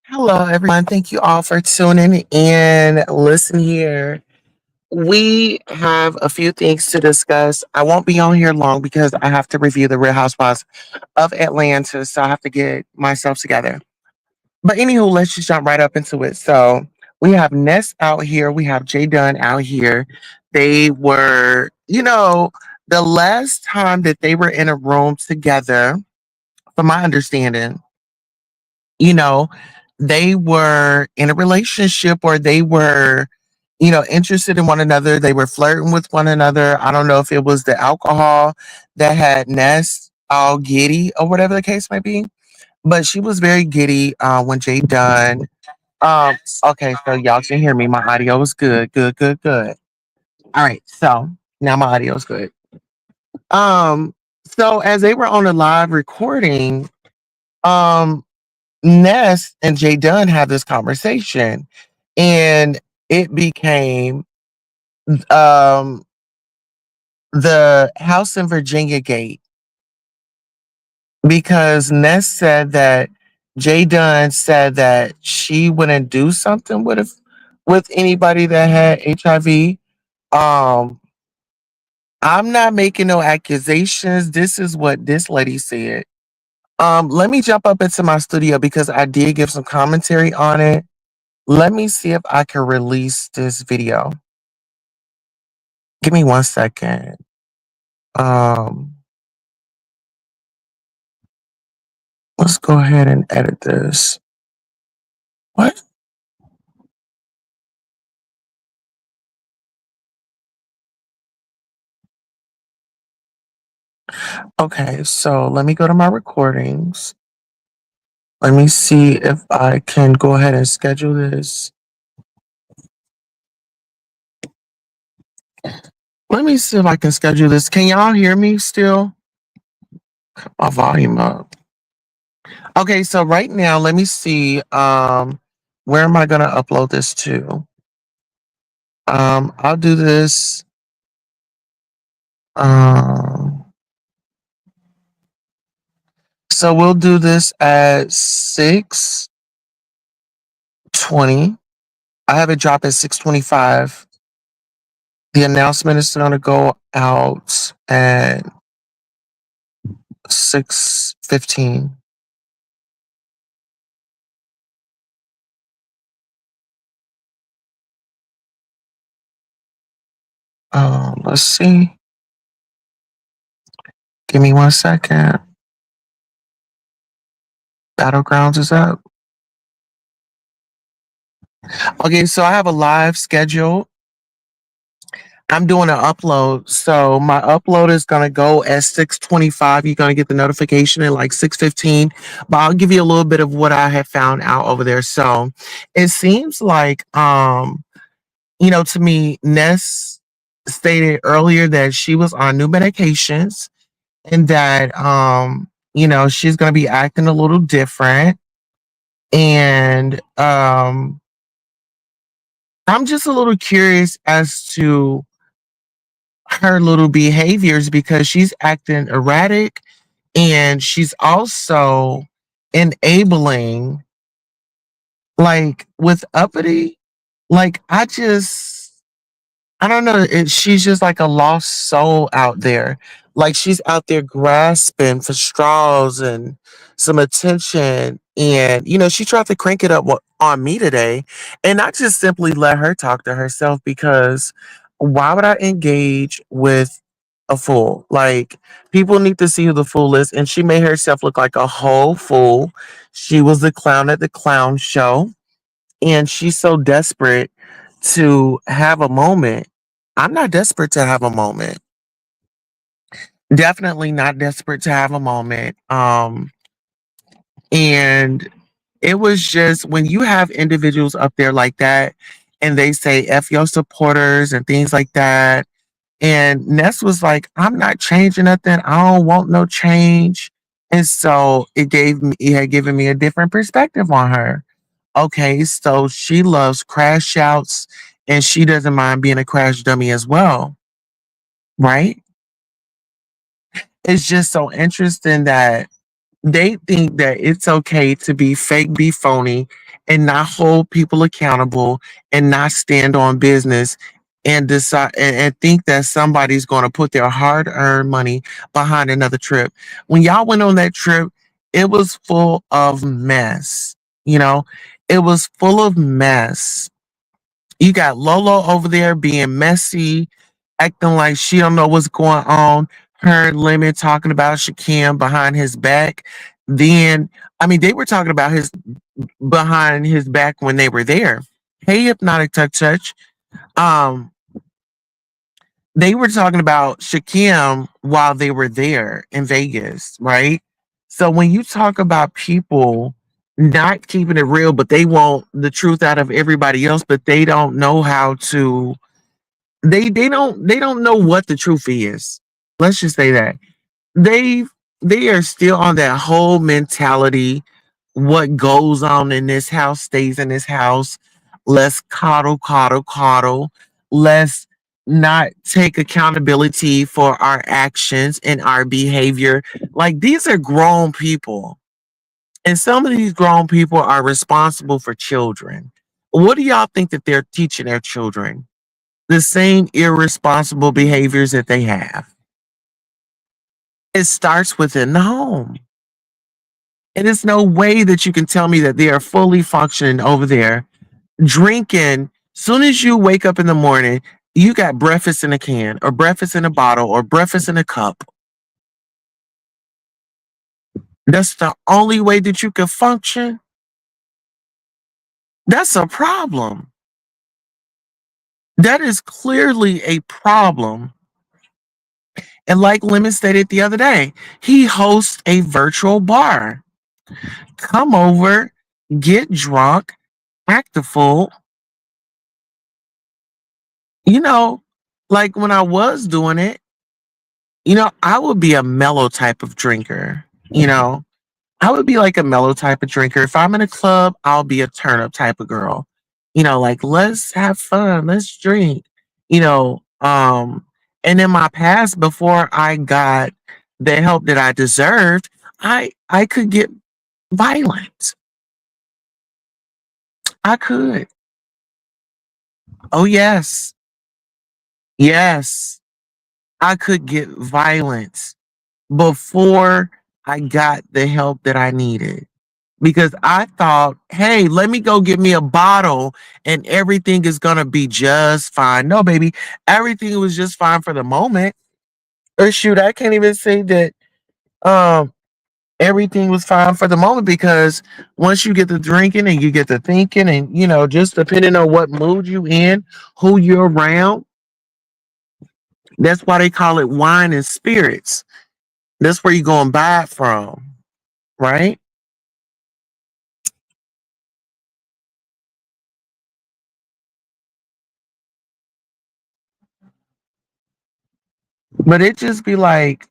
Hello, everyone. Thank you all for tuning in. Listen here. We have a few things to discuss. I won't be on here long because I have to review the Real Housewives of Atlanta, so I have to get myself together. But anywho, let's just jump right up into it. So we have Ness out here. We have Jay Dunn out here. They were, the last time that they were in a room together, from my understanding, you know, they were in a relationship or they were, interested in one another. They were flirting with one another. I don't know if it was the alcohol that had Ness all giddy or whatever the case might be, but she was very giddy when Jay Dunn. Um, okay, so y'all can hear me. My audio was good, good, good, good. All right, so now my audio is good. Um, so as they were on a live recording, um, Ness and Jay Dunn had this conversation, and it became um, the House in Virginia gate because Ness said that Jay Dunn said that she wouldn't do something with anybody that had HIV. Um, I'm not making no accusations. This is what this lady said. Let me jump up into my studio because I did give some commentary on it. Let me see if I can release this video. Give me 1 second. Um, let's go ahead and edit this. What? Okay, so let me go to my recordings. Let me see if I can go ahead and schedule this. Let me see if I can schedule this. Can y'all hear me still? My volume up. Okay, so right now, let me see. Where am I gonna upload this to? I'll do this. Um, so we'll do this at 6:20. I have it drop at 6:25. The announcement is gonna go out at 6:15. Let's see. Give me 1 second. Battlegrounds is up. Okay, so I have a live schedule. I'm doing an upload. So my upload is gonna go at 6:25. You're gonna get the notification at like 6:15. But I'll give you a little bit of what I have found out over there. So it seems like to me, Ness stated earlier that she was on new medications and that she's gonna be acting a little different. And I'm just a little curious as to her little behaviors because she's acting erratic and she's also enabling, like with Uppity. Like I don't know. She's just like a lost soul out there. Like she's out there grasping for straws and some attention. And, she tried to crank it up on me today. And I just simply let her talk to herself because why would I engage with a fool? Like people need to see who the fool is. And she made herself look like a whole fool. She was the clown at the clown show and she's so desperate to have a moment. I'm not desperate to have a moment. Definitely not desperate to have a moment. And it was just when you have individuals up there like that and they say F your supporters and things like that. And Ness was like, I'm not changing nothing. I don't want no change. And so it had given me a different perspective on her. Okay, so she loves crash outs and she doesn't mind being a crash dummy as well, right? It's just so interesting that, They think that it's okay to be fake, be phony, and not hold people accountable and not stand on business and decide and think that somebody's going to put their hard-earned money behind another trip. When y'all went on that trip, it was full of mess. You know, it was full of mess. You got Lolo over there being messy, acting like she don't know what's going on. Her and Lemon talking about Shakim behind his back. Then, I mean, they were talking about his behind his back when they were there. Hey, Hypnotic Touch. Um, they were talking about Shakim while they were there in Vegas, right? So when you talk about people not keeping it real, but they want the truth out of everybody else, but they don't know how to they don't know what the truth is. Let's just say that. They they are still on that whole mentality. What goes on in this house stays in this house. Let's coddle, coddle, coddle. Let's not take accountability for our actions and our behavior. Like these are grown people. And some of these grown people are responsible for children. What do y'all think that they're teaching their children? The same irresponsible behaviors that they have. It starts within the home. And there's no way that you can tell me that they are fully functioning over there, drinking. Soon as you wake up in the morning, you got breakfast in a can, or breakfast in a bottle, or breakfast in a cup. That's the only way that you can function. That's a problem. That is clearly a problem. And like Lemon stated the other day, he hosts a virtual bar. Come over, get drunk, act a fool. You know, like when I was doing it, I would be a mellow type of drinker. I would be like a mellow type of drinker. If I'm in a club, I'll be a turn up type of girl. Like let's have fun, let's drink. And in my past, before I got the help that I deserved, I could get violent. I could. Oh yes. Yes. I could get violent before I got the help that I needed. Because I thought, hey, let me go get me a bottle and everything is going to be just fine. No, baby, everything was just fine for the moment. Or shoot, I can't even say that um, everything was fine for the moment because once you get to drinking and you get to thinking and, just depending on what mood you in, who you're around, that's why they call it wine and spirits. That's where you're going to buy it from, right? But it just be like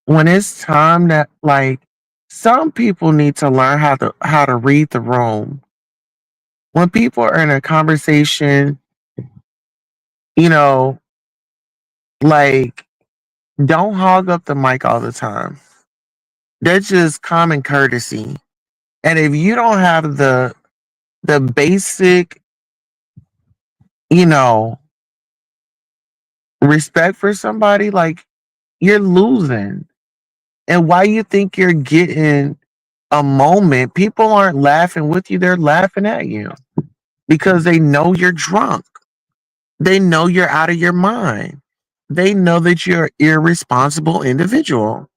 when it's time that like some people need to learn how to read the room. When people are in a conversation, you know, like don't hog up the mic all the time. That's just common courtesy. And if you don't have the basic, you know, respect for somebody, like you're losing. And why you think you're getting a moment, people aren't laughing with you, they're laughing at you because they know you're drunk. They know you're out of your mind. They know that you're an irresponsible individual.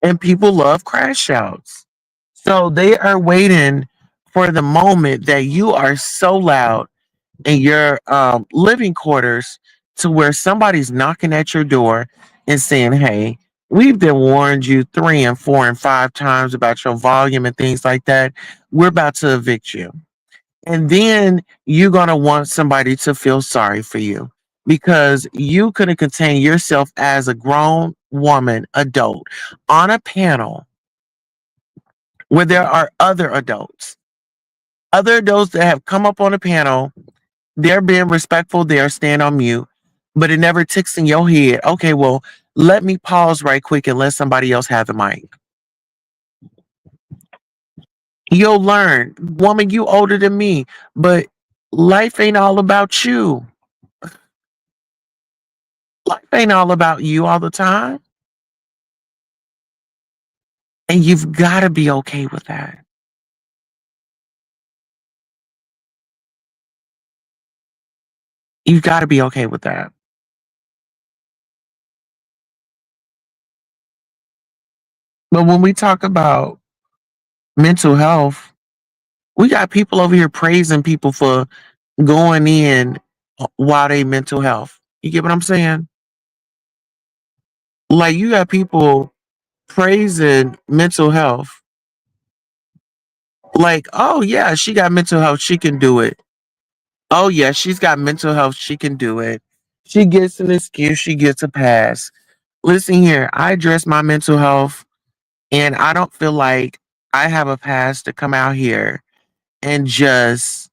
And people love crash outs. So they are waiting for the moment that you are so loud in your living quarters to where somebody's knocking at your door and saying, hey, we've been warned you 3 and 4 and 5 times about your volume and things like that. We're about to evict you. And then you're going to want somebody to feel sorry for you because you couldn't contain yourself as a grown woman, adult, on a panel where there are other adults that have come up on a panel. They're being respectful, they're staying on mute, but it never ticks in your head. Okay, well, let me pause right quick and let somebody else have the mic. You'll learn. Woman, you older than me, but life ain't all about you. Life ain't all about you all the time. And you've got to be okay with that. You've got to be okay with that. But when we talk about mental health, we got people over here praising people for going in while they mental health. You get what I'm saying? Like you got people praising mental health. Like, oh yeah, she got mental health, she can do it. Oh yeah, she's got mental health, she can do it. She gets an excuse, she gets a pass. Listen here, I address my mental health and I don't feel like I have a pass to come out here and just,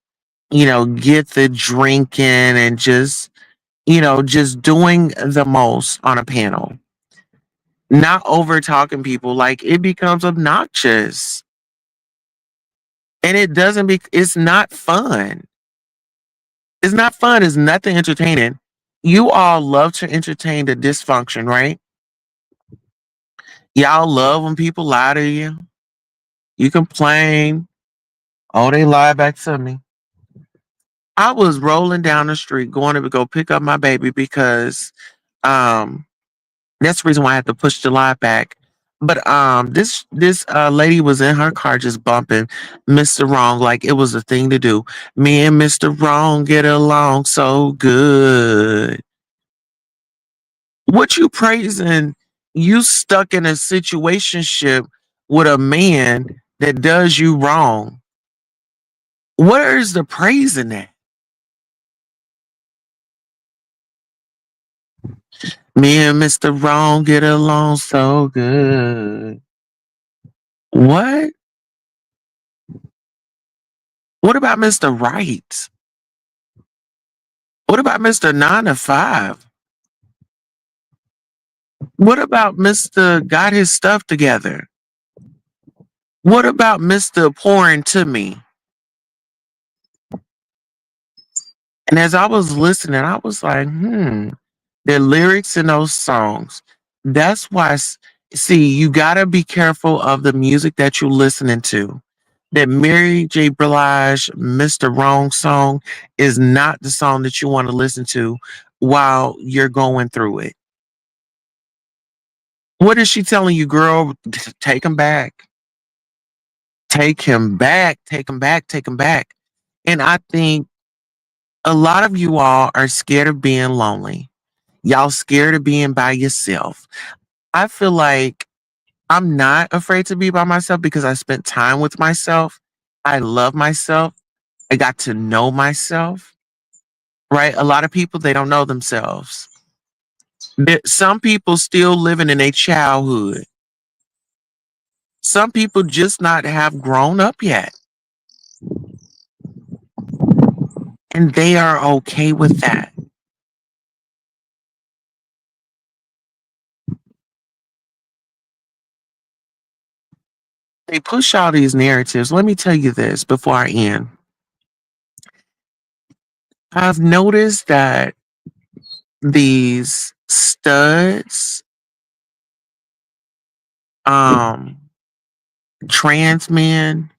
get the drinking and just doing the most on a panel. Not over talking people, like it becomes obnoxious. And it doesn't be it's not fun. It's not fun, it's nothing entertaining. You all love to entertain the dysfunction, right? Y'all love when people lie to you. You complain. Oh, they lie back to me. I was rolling down the street going to go pick up my baby because um that's the reason why I had to push the lie back. But this lady was in her car just bumping Mr. Wrong like it was a thing to do. Me and Mr. Wrong get along so good. What you praising? You stuck in a situationship with a man that does you wrong. Where is the praise in that? Me and Mr. Wrong get along so good. What? What about Mr. Right? What about Mr. 9 to 5? What about Mr. Got his stuff together? What about Mr. Pouring to me? And as I was listening, I was like, the lyrics in those songs. That's why, see, you got to be careful of the music that you're listening to. That Mary J. Blige, Mr. Wrong song is not the song that you want to listen to while you're going through it. What is she telling you, girl? Take him back. Take him back. Take him back. Take him back. And I think a lot of you all are scared of being lonely. Y'all scared of being by yourself. I feel like I'm not afraid to be by myself because I spent time with myself. I love myself. I got to know myself, right? A lot of people, they don't know themselves. Some people still living in a childhood. Some people just not have grown up yet. And they are okay with that. They push all these narratives. Let me tell you this before I end. I've noticed that these studs, um, trans men,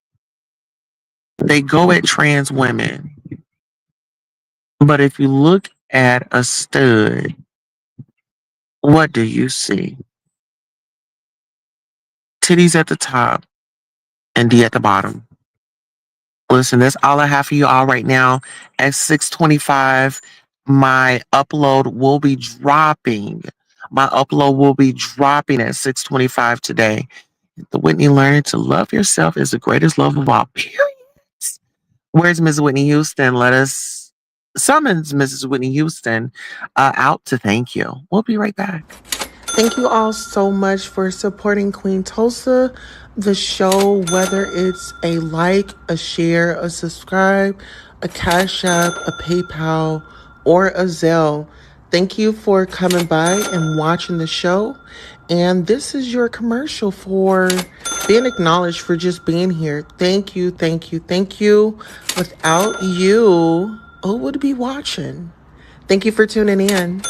they go at trans women. But if you look at a stud, what do you see? Titties at the top and D at the bottom. Listen, that's all I have for you all right now. At 6:25, my upload will be dropping. My upload will be dropping at 6:25 today. The Whitney Learning to Love Yourself is the greatest love of all. Period. Where's Ms. Whitney Houston? Let us summons Mrs. Whitney Houston out to thank you. We'll be right back. Thank you all so much for supporting Queen Tulsa, the show, whether it's a like, a share, a subscribe, a Cash App, a PayPal, or a Zelle. Thank you for coming by and watching the show. And this is your commercial for being acknowledged for just being here. Thank you, thank you, thank you. Without you, who would be watching? Thank you for tuning in.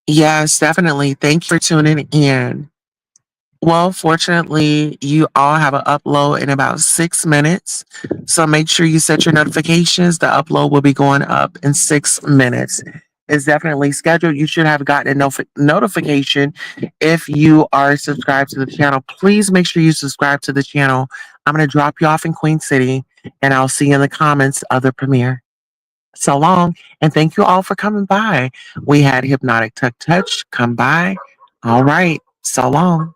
Yes, definitely. Thank you for tuning in. Well, fortunately, you all have an upload in about 6 minutes. So make sure you set your notifications. The upload will be going up in 6 minutes. It's definitely scheduled. You should have gotten a notification if you are subscribed to the channel. Please make sure you subscribe to the channel. I'm going to drop you off in Queen City, and I'll see you in the comments of the premiere. So long, and thank you all for coming by. We had Hypnotic Tuck Touch come by. All right, so long.